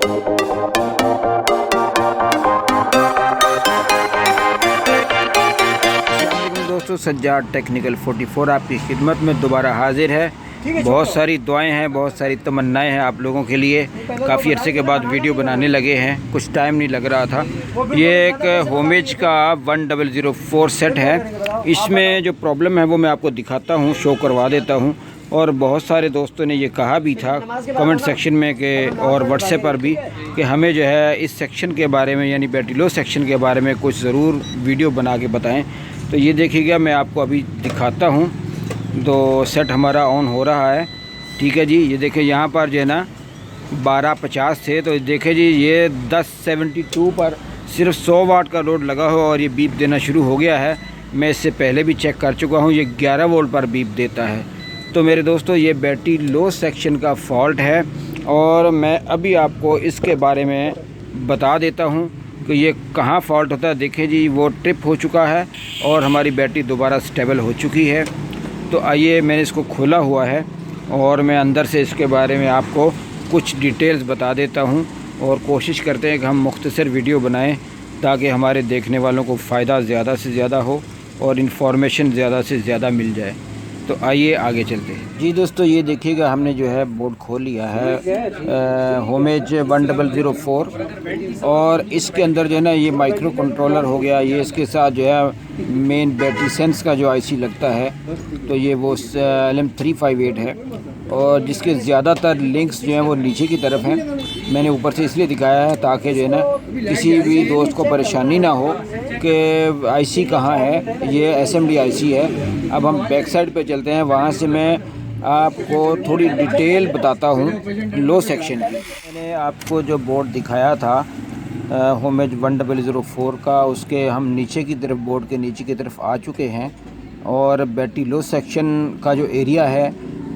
दोस्तों, सज्जाद टेक्निकल 44 आपकी खिदमत में दोबारा हाजिर है। बहुत सारी दुआएं हैं, बहुत सारी तमन्नाएं हैं आप लोगों के लिए। काफ़ी अरसे के बाद वीडियो बनाने लगे हैं, कुछ टाइम नहीं लग रहा था। ये एक होमेज का 1004 सेट है। इसमें जो प्रॉब्लम है वो मैं आपको दिखाता हूँ, शो करवा देता हूँ। और बहुत सारे दोस्तों ने ये कहा भी था कमेंट सेक्शन में कि और व्हाट्सएप पर भी कि हमें जो है इस सेक्शन के बारे में, यानी बैटरी लो सेक्शन के बारे में कुछ ज़रूर वीडियो बना के बताएं। तो ये देखिएगा, मैं आपको अभी दिखाता हूँ। तो सेट हमारा ऑन हो रहा है, ठीक है जी। ये देखिए यहाँ पर जो है ना 1250 थे, तो देखिए जी ये 1072 पर सिर्फ 100 वाट का लोड लगा हो और ये बीप देना शुरू हो गया है। मैं इससे पहले भी चेक कर चुका हूँ, ये 11 वोल्ट पर बीप देता है। तो मेरे दोस्तों, ये बैटरी लो सेक्शन का फॉल्ट है और मैं अभी आपको इसके बारे में बता देता हूँ कि ये कहाँ फॉल्ट होता है। देखिए जी, वो ट्रिप हो चुका है और हमारी बैटरी दोबारा स्टेबल हो चुकी है। तो आइए, मैंने इसको खोला हुआ है और मैं अंदर से इसके बारे में आपको कुछ डिटेल्स बता देता हूँ और कोशिश करते हैं कि हम मुख्तसर वीडियो बनाएं ताकि हमारे देखने वालों को फ़ायदा ज़्यादा से ज़्यादा हो और इन्फॉर्मेशन ज़्यादा से ज़्यादा मिल जाए। तो आइए आगे चलते हैं जी। दोस्तों, ये देखिएगा, हमने जो है बोर्ड खोल लिया है होमेज 1004 और इसके अंदर जो है ना ये माइक्रो कंट्रोलर हो गया। ये इसके साथ जो है मेन बैटरी सेंस का जो आईसी लगता है, तो ये वो LM358 है और जिसके ज़्यादातर लिंक्स जो हैं वो नीचे की तरफ हैं। मैंने ऊपर से इसलिए दिखाया है ताकि जो है ना किसी भी दोस्त को परेशानी ना हो कि आईसी कहाँ है। ये SMD आईसी है। अब हम बैक साइड पे चलते हैं, वहाँ से मैं आपको थोड़ी डिटेल बताता हूँ लो सेक्शन की। मैंने आपको जो बोर्ड दिखाया था होमेज 1004 का, उसके हम नीचे की तरफ, बोर्ड के नीचे की तरफ आ चुके हैं। और बैटरी लो सेक्शन का जो एरिया है,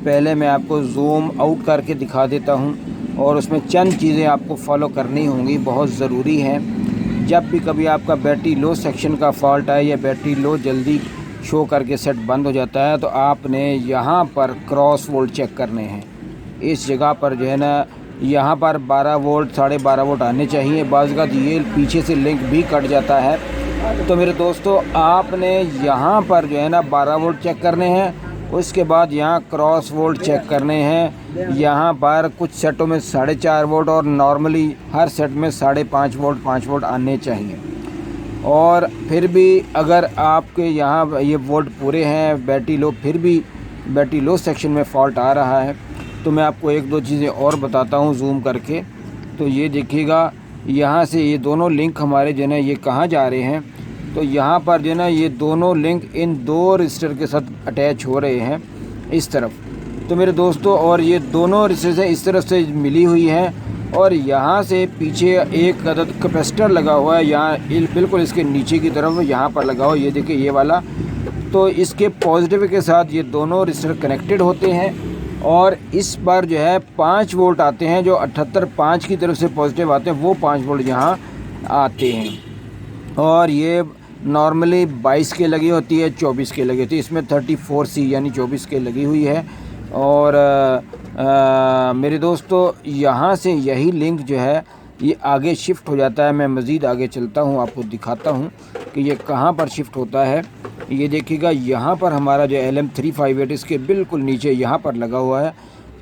पहले मैं आपको जूम आउट करके दिखा देता हूँ और उसमें चंद चीज़ें आपको फॉलो करनी होंगी, बहुत ज़रूरी हैं। जब भी कभी आपका बैटरी लो सेक्शन का फॉल्ट है या बैटरी लो जल्दी शो करके सेट बंद हो जाता है, तो आपने यहाँ पर क्रॉस वोल्ट चेक करने हैं। इस जगह पर जो है ना, यहाँ पर 12 वोल्ट 12.5 वोल्ट आने चाहिए। बाज़ का ये पीछे से लिंक भी कट जाता है। तो मेरे दोस्तों, आपने यहाँ पर जो है ना 12 वोल्ट चेक करने हैं। उसके बाद यहाँ क्रॉस वोल्ट चेक करने हैं। यहाँ पर कुछ सेटों में 4.5 वोल्ट और नॉर्मली हर सेट में 5.5 वोल्ट 5 वोल्ट आने चाहिए। और फिर भी अगर आपके यहाँ ये वोल्ट पूरे हैं बैटरी लो, फिर भी बैटरी लो सेक्शन में फ़ॉल्ट आ रहा है, तो मैं आपको एक दो चीज़ें और बताता हूँ जूम करके। तो ये देखिएगा, यहाँ से ये दोनों लिंक हमारे जो है ना ये कहाँ जा रहे हैं। तो यहाँ पर जो है ना ये दोनों लिंक इन 2 रजिस्टर के साथ अटैच हो रहे हैं इस तरफ। तो मेरे दोस्तों, और ये दोनों रजिस्टर इस तरफ से मिली हुई हैं और यहाँ से पीछे एक अदद कैपेसिटर लगा हुआ है, यहाँ बिल्कुल इसके नीचे की तरफ यहाँ पर लगा हुआ। ये देखिए ये वाला, तो इसके पॉजिटिव के साथ ये दोनों रजिस्टर कनेक्टेड होते हैं और इस पर जो है 5 वोल्ट आते हैं। जो 78.5 की तरफ से पॉजिटिव आते हैं वो 5 वोल्ट यहाँ आते हैं। और ये नॉर्मली 22 के लगी होती है, 24 के लगी होती है। इसमें 34C यानी 24 के लगी हुई है। और मेरे दोस्तों, यहाँ से यही लिंक जो है ये आगे शिफ्ट हो जाता है। मैं मज़ीद आगे चलता हूँ, आपको दिखाता हूँ कि ये कहाँ पर शिफ्ट होता है। ये देखिएगा, यहाँ पर हमारा जो LM358 इसके बिल्कुल नीचे यहाँ पर लगा हुआ है।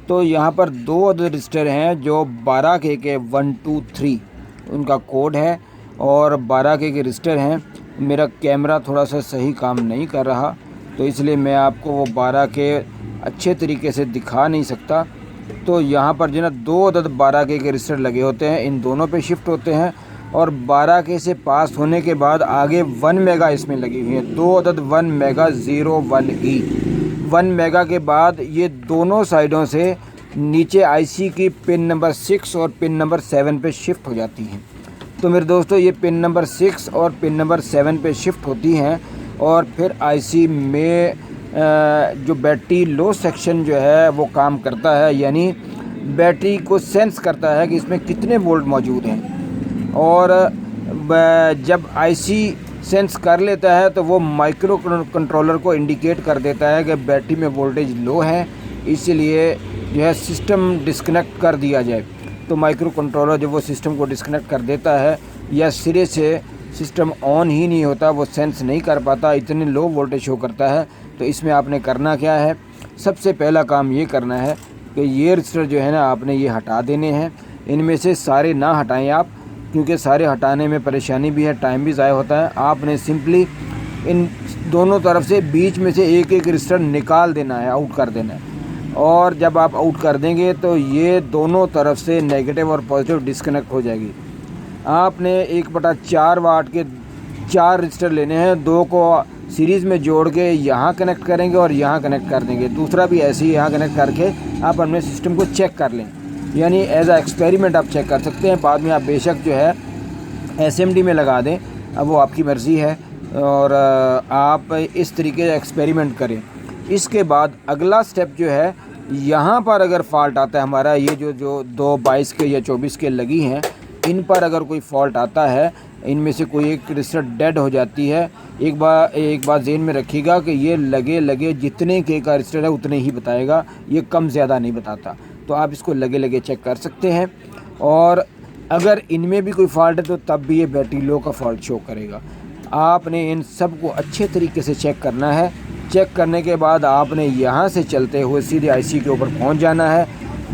तो यहाँ पर 2 अदर रजिस्टर हैं जो 12K के 123 उनका कोड है और 12K के रजिस्टर हैं। मेरा कैमरा थोड़ा सा सही काम नहीं कर रहा, तो इसलिए मैं आपको वो 12K अच्छे तरीके से दिखा नहीं सकता। तो यहाँ पर जो ना 2 अदद 12K के रजिस्टर लगे होते हैं, इन दोनों पे शिफ्ट होते हैं। और 12K से पास होने के बाद आगे 1 मेगा इसमें लगी हुई है, 2 अदद 1 मेगा 01E। 1 मेगा के बाद ये दोनों साइडों से नीचे आईसी की पिन नंबर 6 और पिन नंबर 7 पे शिफ्ट हो जाती हैं। तो मेरे दोस्तों, ये पिन नंबर 6 और पिन नंबर 7 पे शिफ्ट होती हैं और फिर आईसी में जो बैटरी लो सेक्शन जो है वो काम करता है, यानी बैटरी को सेंस करता है कि इसमें कितने वोल्ट मौजूद हैं। और जब आईसी सेंस कर लेता है तो वो माइक्रो कंट्रोलर को इंडिकेट कर देता है कि बैटरी में वोल्टेज लो है, इसलिए जो है सिस्टम डिस्कनेक्ट कर दिया जाए। तो माइक्रो कंट्रोलर जो वो सिस्टम को डिस्कनेक्ट कर देता है, या सिरे से सिस्टम ऑन ही नहीं होता, वो सेंस नहीं कर पाता, इतने लो वोल्टेज शो करता है। तो इसमें आपने करना क्या है, सबसे पहला काम ये करना है कि ये रजिस्टर जो है ना आपने ये हटा देने हैं। इनमें से सारे ना हटाएं आप, क्योंकि सारे हटाने में परेशानी भी है, टाइम भी ज़ाया होता है। आपने सिंपली इन दोनों तरफ से बीच में से एक एक रजिस्टर निकाल देना है, आउट कर देना है। और जब आप आउट कर देंगे तो ये दोनों तरफ से नेगेटिव और पॉजिटिव डिस्कनेक्ट हो जाएगी। आपने 1/4 वाट के 4 रजिस्टर लेने हैं, 2 को सीरीज़ में जोड़ के यहाँ कनेक्ट करेंगे और यहाँ कनेक्ट कर देंगे, दूसरा भी ऐसे ही यहाँ कनेक्ट करके आप अपने सिस्टम को चेक कर लें। यानी एज आ एक्सपेरिमेंट आप चेक कर सकते हैं। बाद में आप बेशक जो है SMD में लगा दें, अब वो आपकी मर्ज़ी है, और आप इस तरीके से एक्सपेरिमेंट करें। इसके बाद अगला स्टेप जो है, यहाँ पर अगर फॉल्ट आता है हमारा, ये जो 2 22 के या 24 के लगी हैं, इन पर अगर कोई फॉल्ट आता है, इनमें से कोई एक रजिस्टर डेड हो जाती है, एक बार ज़हन में रखिएगा कि ये लगे जितने के का रजिस्टर है उतने ही बताएगा, ये कम ज़्यादा नहीं बताता। तो आप इसको लगे चेक कर सकते हैं। और अगर इनमें भी कोई फॉल्ट है तो तब भी ये बैटरी लो का फॉल्ट शो करेगा। आपने इन सब को अच्छे तरीके से चेक करना है। चेक करने के बाद आपने यहाँ से चलते हुए सीधे IC के ऊपर पहुँच जाना है।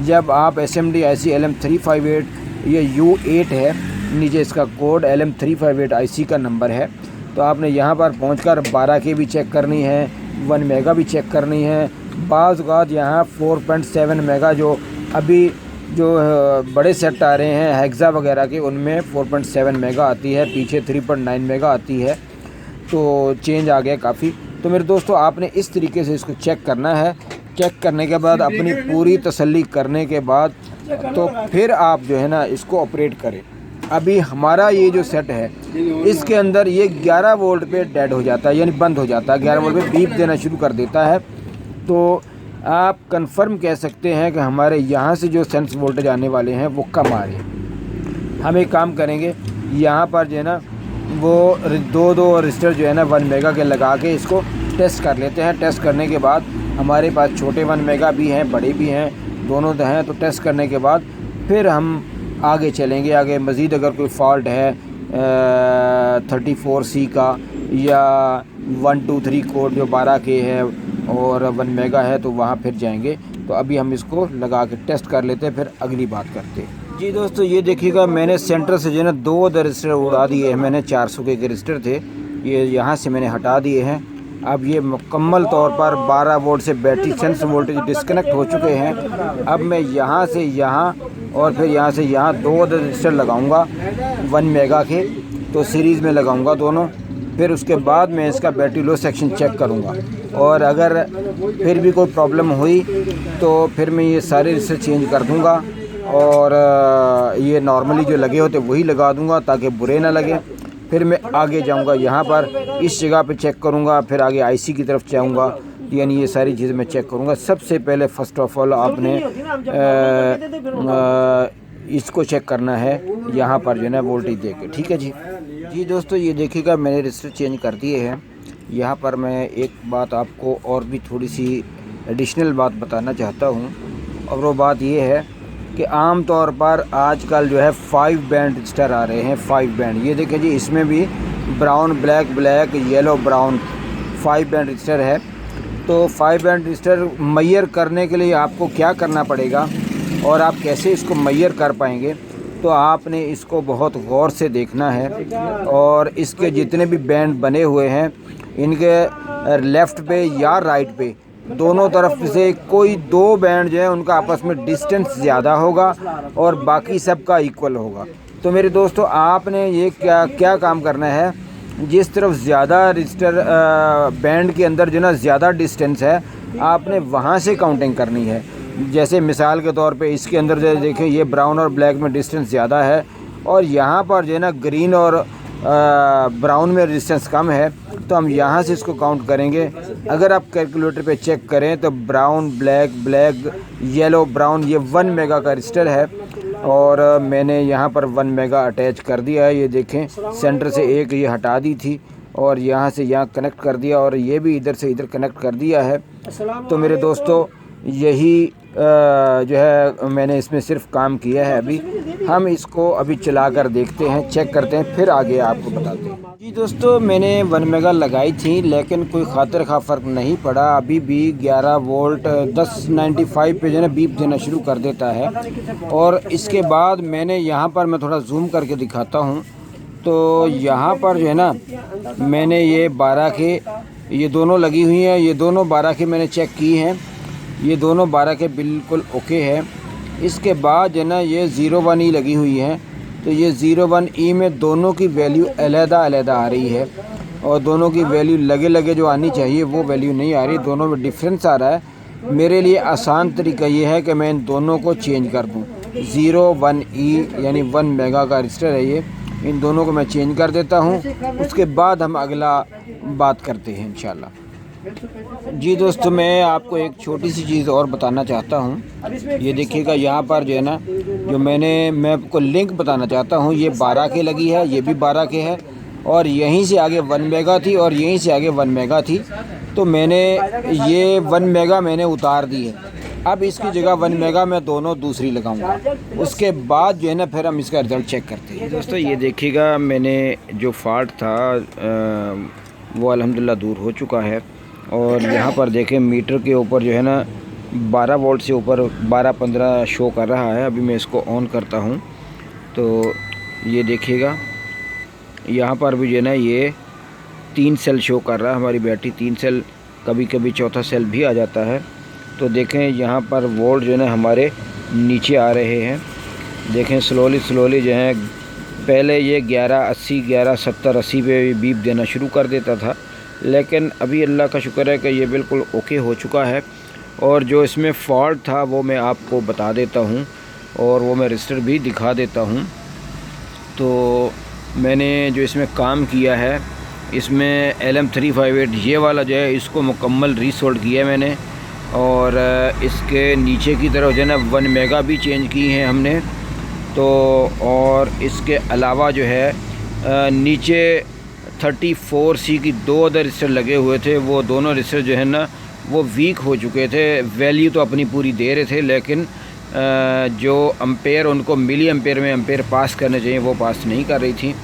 जब आप SMD IC LM358, ये U8 है, नीचे इसका कोड LM358 IC का नंबर है, तो आपने यहाँ पर पहुँचकर 12 के भी चेक करनी है, 1 मेगा भी चेक करनी है। बाज़ औक़ात यहाँ 4.7 मेगा जो अभी जो बड़े सेट आ रहे हैं हेक्सा वगैरह के, उनमें 4.7 मेगा आती है, पीछे 3.9 मेगा आती है, तो चेंज आ गया काफ़ी। तो मेरे दोस्तों आपने इस तरीके से इसको चेक करना है। चेक करने के बाद अपनी पूरी तसल्ली करने के बाद तो फिर आप जो है ना इसको ऑपरेट करें। अभी हमारा ये जो सेट है इसके अंदर ये 11 वोल्ट पे डेड हो जाता है, यानी बंद हो जाता है, 11 वोल्ट पे बीप देना शुरू कर देता है। तो आप कंफर्म कह सकते हैं कि हमारे यहाँ से जो सेंस वोल्टेज आने वाले हैं वो कम आ रहे हैं। हम एक काम करेंगे, यहाँ पर जो है ना वो 2 रजिस्टर जो है ना 1 मेगा के लगा के इसको टेस्ट कर लेते हैं। टेस्ट करने के बाद हमारे पास छोटे 1 मेगा भी हैं, बड़े भी हैं, दोनों हैं। तो टेस्ट करने के बाद फिर हम आगे चलेंगे। आगे मज़ीद अगर कोई फॉल्ट है 34C का या 123 कोड जो 12 के है और 1 मेगा है, तो वहाँ फिर जाएंगे। तो अभी हम इसको लगा के टेस्ट कर लेते हैं, फिर अगली बात करते हैं। जी दोस्तों ये देखिएगा, मैंने सेंटर से जो है ना 2 रजिस्टर उड़ा दिए हैं। मैंने 400 के रजिस्टर थे, ये यहाँ से मैंने हटा दिए हैं। अब ये मुकम्मल तौर पर 12 वोल्ट से बैटरी सेंस वोल्टेज डिस्कनेक्ट हो चुके हैं। अब मैं यहाँ से यहाँ और फिर यहाँ से यहाँ 2 रजिस्टर लगाऊंगा 1 मेगा के, तो सीरीज़ में लगाऊंगा दोनों। फिर उसके बाद मैं इसका बैटरी लो सेक्शन चेक करूँगा, और अगर फिर भी कोई प्रॉब्लम हुई तो फिर मैं ये सारे रजिस्टर चेंज कर दूँगा, और ये नॉर्मली जो लगे होते वही लगा दूँगा ताकि बुरे ना लगे। फिर मैं आगे जाऊँगा, यहाँ पर इस जगह पे चेक करूँगा, फिर आगे IC की तरफ जाऊँगा, यानी ये सारी चीज़ें मैं चेक करूँगा। सबसे पहले फ़र्स्ट ऑफ ऑल आपने इसको चेक करना है, यहाँ पर जो है ना वोल्टेज दे के। ठीक है जी दोस्तों ये देखिएगा, मैंने रजिस्टर चेंज कर दिए हैं। यहाँ पर मैं एक बात आपको और भी थोड़ी सी एडिशनल बात बताना चाहता हूँ, और वो बात ये है कि आम तौर पर आजकल जो है 5 बैंड रजिस्टर आ रहे हैं। 5 बैंड, ये देखिए जी, इसमें भी brown black black yellow brown 5 band register है। तो 5 बैंड रजिस्टर मैयर करने के लिए आपको क्या करना पड़ेगा और आप कैसे इसको मैयर कर पाएंगे, तो आपने इसको बहुत गौर से देखना है। और इसके जितने भी बैंड बने हुए हैं, इनके लेफ़्ट पे या राइट पे दोनों तरफ से कोई 2 बैंड जो है उनका आपस में डिस्टेंस ज़्यादा होगा और बाकी सब का इक्वल होगा। तो मेरे दोस्तों आपने ये क्या काम करना है, जिस तरफ ज़्यादा रजिस्टर बैंड के अंदर जो ना ज़्यादा डिस्टेंस है, आपने वहाँ से काउंटिंग करनी है। जैसे मिसाल के तौर पे इसके अंदर जो देखें, ये ब्राउन और ब्लैक में डिस्टेंस ज़्यादा है, और यहाँ पर जो है ना ग्रीन और ब्राउन में रेजिस्टेंस कम है, तो हम यहाँ से इसको काउंट करेंगे। अगर आप कैलकुलेटर पे चेक करें तो brown black black yellow brown ये 1 मेगा का रजिस्टर है, और मैंने यहाँ पर 1 मेगा अटैच कर दिया है। ये देखें, सेंटर से एक ये हटा दी थी और यहाँ से यहाँ कनेक्ट कर दिया, और ये भी इधर से इधर कनेक्ट कर दिया है। तो मेरे दोस्तों यही जो है मैंने इसमें सिर्फ काम किया है। अभी हम इसको अभी चला कर देखते हैं, चेक करते हैं, फिर आगे आपको बताते हैं। जी दोस्तों, मैंने 1 मेगा लगाई थी लेकिन कोई खातिर खा फ़र्क नहीं पड़ा। अभी भी 11 वोल्ट 1095 पे जो है ना बीप देना शुरू कर देता है। और इसके बाद मैंने यहाँ पर, मैं थोड़ा जूम करके दिखाता हूँ, तो यहाँ पर जो है ना मैंने ये 12 के ये दोनों लगी हुई हैं, ये दोनों 12 के मैंने चेक की हैं, ये दोनों 12 के बिल्कुल ओके है। इसके बाद जो है ना ये 01E लगी हुई है, तो ये 01E में दोनों की वैल्यू अलग-अलग आ रही है और दोनों की वैल्यू लगे जो आनी चाहिए वो वैल्यू नहीं आ रही, दोनों में डिफरेंस आ रहा है। मेरे लिए आसान तरीका ये है कि मैं इन दोनों को चेंज कर दूँ। 01E यानी 1 मेगा का रजिस्टर है ये, इन दोनों को मैं चेंज कर देता हूँ। उसके बाद हम अगला बात करते हैं इंशाल्लाह। जी दोस्तों, मैं आपको एक छोटी सी चीज़ और बताना चाहता हूँ। ये देखिएगा यहाँ पर जो है ना, जो मैं आपको लिंक बताना चाहता हूँ, ये 12 के लगी है, ये भी 12 के है और यहीं से आगे 1 मेगा थी और यहीं से आगे 1 मेगा थी। तो मैंने ये 1 मेगा मैंने उतार दी है। अब इसकी जगह 1 मेगा मैं दोनों दूसरी लगाऊंगा। उसके बाद जो है ना फिर हम इसका रिज़ल्ट चेक करते हैं। दोस्तों ये देखिएगा, मैंने जो फॉल्ट था वो अल्हम्दुलिल्लाह दूर हो चुका है। और यहाँ पर देखें मीटर के ऊपर जो है ना 12 वोल्ट से ऊपर 12-15 शो कर रहा है। अभी मैं इसको ऑन करता हूँ तो ये देखिएगा यहाँ पर भी जो है ना ये 3 सेल शो कर रहा है। हमारी बैटरी 3 सेल, कभी कभी चौथा सेल भी आ जाता है। तो देखें यहाँ पर वोल्ट जो है ना हमारे नीचे आ रहे हैं। देखें स्लोली जो है, पहले ये 1180 1170 80 पे बीप देना शुरू कर देता था, लेकिन अभी अल्लाह का शुक्र है कि ये बिल्कुल ओके हो चुका है। और जो इसमें फ़ॉल्ट था वो मैं आपको बता देता हूँ और वो मैं रजिस्टर भी दिखा देता हूँ। तो मैंने जो इसमें काम किया है, इसमें LM358 ये वाला जो है इसको मुकम्मल रीसोल्ड किया है मैंने। और इसके नीचे की तरफ जो है ना 1 मेगा भी चेंज की हैं हमने। तो और इसके अलावा जो है नीचे 34C की 2 अदर रजिस्टर लगे हुए थे। वो दोनों रजिस्टर जो है ना वो वीक हो चुके थे। वैल्यू तो अपनी पूरी दे रहे थे लेकिन जो एम्पेयर उनको मिली एम्पेयर में एम्पेयर पास करने चाहिए वो पास नहीं कर रही थी।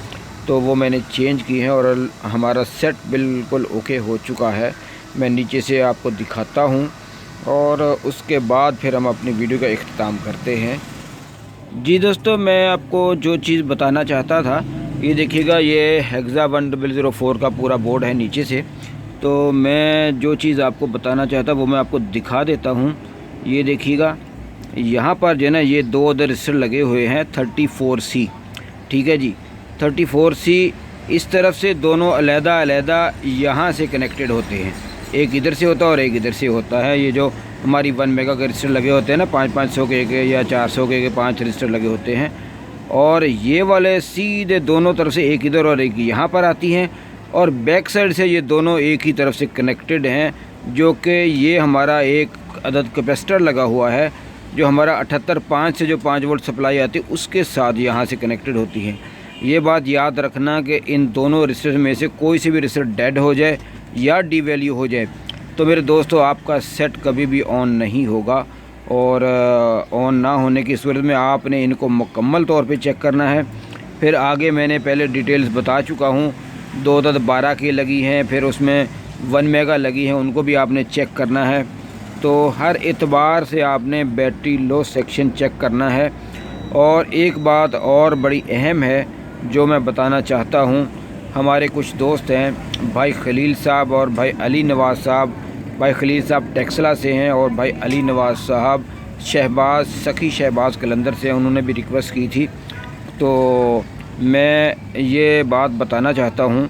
तो वो मैंने चेंज की है और हमारा सेट बिल्कुल ओके हो चुका है। मैं नीचे से आपको दिखाता हूँ और उसके बाद फिर हम अपनी वीडियो का इख्तिताम करते हैं। जी दोस्तों, मैं आपको जो चीज़ बताना चाहता था, ये देखिएगा ये हेक्सा 1004 का पूरा बोर्ड है नीचे से। तो मैं जो चीज़ आपको बताना चाहता वो मैं आपको दिखा देता हूँ। ये देखिएगा यहाँ पर जो है ना ये 2 अदर रजिस्टर लगे हुए हैं 34C, ठीक है जी। 34C इस तरफ से दोनों अलग-अलग यहाँ से कनेक्टेड होते हैं, एक इधर से होता है और एक इधर से होता है। ये जो हमारी 1 मेगा के रजिस्टर लगे होते हैं ना, 500 के या 400 के 5 रजिस्टर लगे होते हैं। और ये वाले सीधे दोनों तरफ से, एक इधर और एक यहाँ पर आती हैं और बैक साइड से ये दोनों एक ही तरफ से कनेक्टेड हैं। जो कि ये हमारा एक अदद कैपेसिटर लगा हुआ है जो हमारा 78.5 से जो 5 वोल्ट सप्लाई आती है उसके साथ यहाँ से कनेक्टेड होती है। ये बात याद रखना कि इन दोनों रजिस्टर में से कोई से भी रजिस्टर डेड हो जाए या डीवैल्यू हो जाए तो मेरे दोस्तों आपका सेट कभी भी ऑन नहीं होगा। और ऑन ना होने की सूरत में आपने इनको मुकम्मल तौर पे चेक करना है। फिर आगे मैंने पहले डिटेल्स बता चुका हूँ, 2 अदद 12 की लगी हैं, फिर उसमें 1 मेगा लगी हैं, उनको भी आपने चेक करना है। तो हर एतबार से आपने बैटरी लो सेक्शन चेक करना है। और एक बात और बड़ी अहम है जो मैं बताना चाहता हूँ, हमारे कुछ दोस्त हैं, भाई खलील साहब और भाई अली नवाज़ साहब। भाई खलील साहब टेक्सला से हैं और भाई अली नवाज़ साहब सखी शहबाज कलंदर से, उन्होंने भी रिक्वेस्ट की थी। तो मैं ये बात बताना चाहता हूँ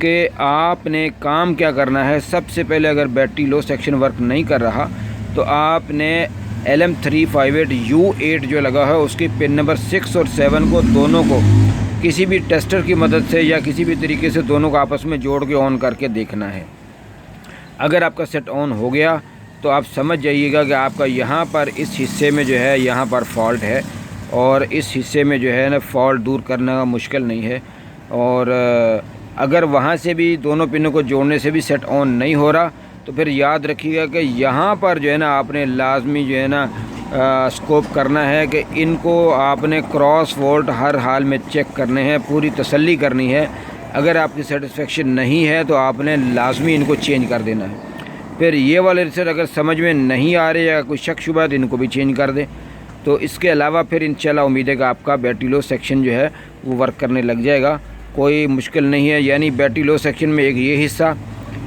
कि आपने काम क्या करना है। सबसे पहले अगर बैटरी लो सेक्शन वर्क नहीं कर रहा तो आपने LM358 U8 जो लगा है उसकी पिन नंबर 6 और 7 को दोनों को किसी भी टेस्टर की मदद से या किसी भी तरीके से दोनों को आपस में जोड़ के ऑन करके देखना है। अगर आपका सेट ऑन हो गया तो आप समझ जाइएगा कि आपका यहाँ पर इस हिस्से में जो है यहाँ पर फॉल्ट है और इस हिस्से में जो है ना फॉल्ट दूर करना मुश्किल नहीं है। और अगर वहाँ से भी दोनों पिनों को जोड़ने से भी सेट ऑन नहीं हो रहा तो फिर याद रखिएगा कि यहाँ पर जो है ना आपने लाजमी जो है ना स्कोप करना है कि इनको आपने क्रॉस वोल्ट हर हाल में चेक करने हैं, पूरी तसल्ली करनी है। अगर आपकी सेटिस्फेक्शन नहीं है तो आपने लाजमी इनको चेंज कर देना है। फिर ये वाले रिजल्ट अगर समझ में नहीं आ रहे या कोई शक शुबा तो इनको भी चेंज कर दें। तो इसके अलावा फिर इंशाल्लाह उम्मीद है कि आपका बैटरी लो सेक्शन जो है वो वर्क करने लग जाएगा, कोई मुश्किल नहीं है। यानी बैटरी लो सेक्शन में एक ये हिस्सा,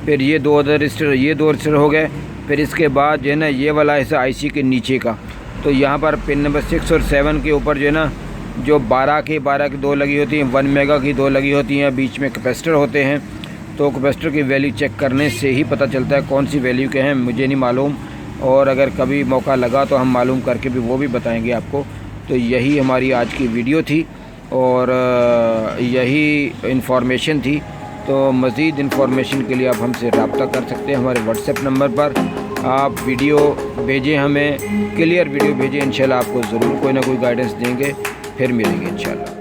फिर ये दो रजिस्टर हो गए, फिर इसके बाद जो है ना ये वाला हिस्सा आईसी के नीचे का। तो यहाँ पर पिन नंबर 6 और 7 के ऊपर जो है ना जो 12 की 2 लगी होती हैं, 1 मेगा की 2 लगी होती हैं, बीच में कैपेसिटर होते हैं। तो कैपेसिटर की वैल्यू चेक करने से ही पता चलता है कौन सी वैल्यू के हैं, मुझे नहीं मालूम, और अगर कभी मौका लगा तो हम मालूम करके भी वो भी बताएंगे आपको। तो यही हमारी आज की वीडियो थी और यही इन्फॉर्मेशन थी। तो मज़ीद इन्फॉर्मेशन के लिए आप हमसे रब्ता कर सकते हैं हमारे व्हाट्सएप नंबर पर। आप वीडियो भेजें, हमें क्लियर वीडियो भेजें, इंशाल्लाह आपको ज़रूर कोई ना कोई गाइडेंस देंगे। फिर मिलेंगे इंशाल्लाह।